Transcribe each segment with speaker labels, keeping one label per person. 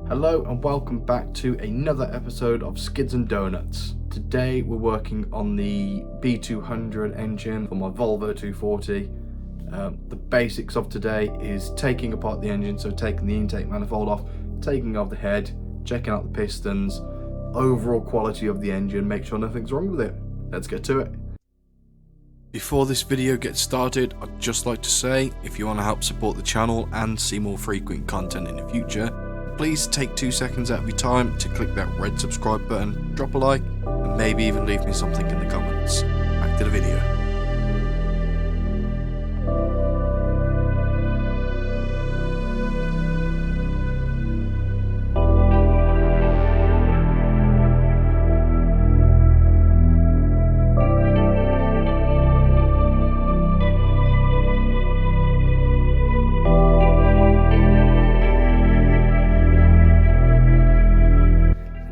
Speaker 1: Hello and welcome back to another episode of Skids and Donuts. Today we're working on the B200 engine for my Volvo 240. The basics of today is taking apart the engine, so taking the intake manifold off, taking off the head, checking out the pistons, overall quality of the engine, make sure nothing's wrong with it. Let's get to it. Before this video gets started, I'd just like to say, if you want to help support the channel and see more frequent content in the future, please take 2 seconds out of your time to click that red subscribe button, drop a like, and maybe even leave me something in the comments. Back to the video.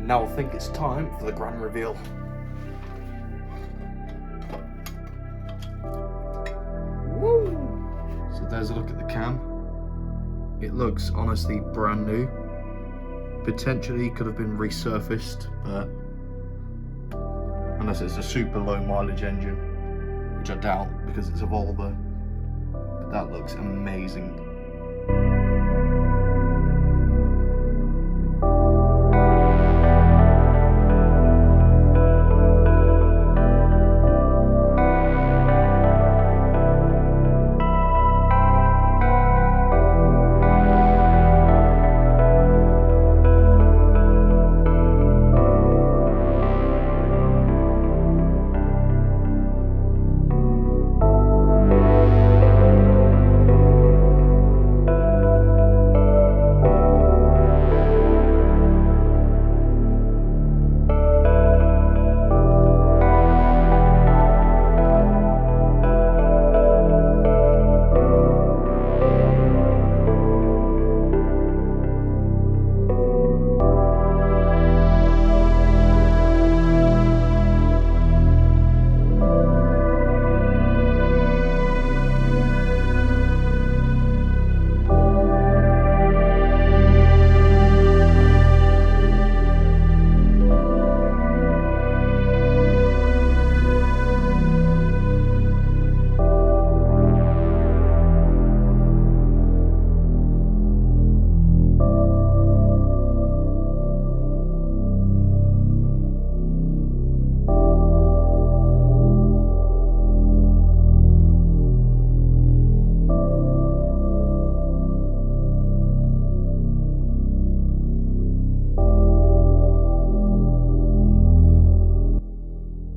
Speaker 1: Now I think it's time for the grand reveal. Woo! So there's a look at the cam. It looks honestly brand new. Potentially could have been resurfaced, but unless it's a super low mileage engine, which I doubt because it's a Volvo. But that looks amazing.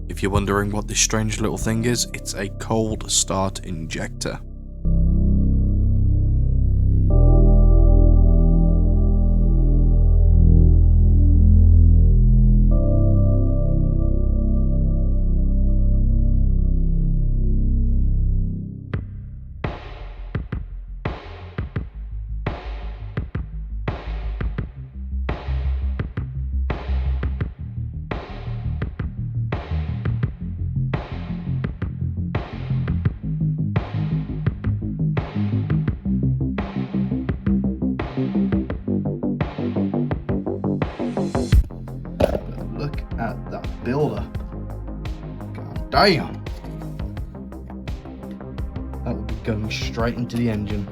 Speaker 1: If you're wondering what this strange little thing is, it's a cold start injector. Look at that builder. God damn. That would be going straight into the engine.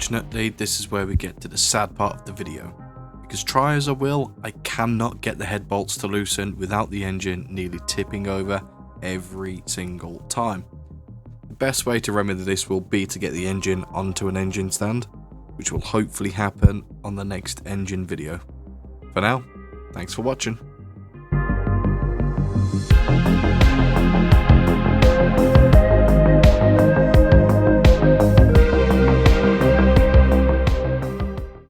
Speaker 1: Unfortunately, this is where we get to the sad part of the video, because try as I will, I cannot get the head bolts to loosen without the engine nearly tipping over every single time. The best way to remedy this will be to get the engine onto an engine stand, which will hopefully happen on the next engine video. For now, thanks for watching.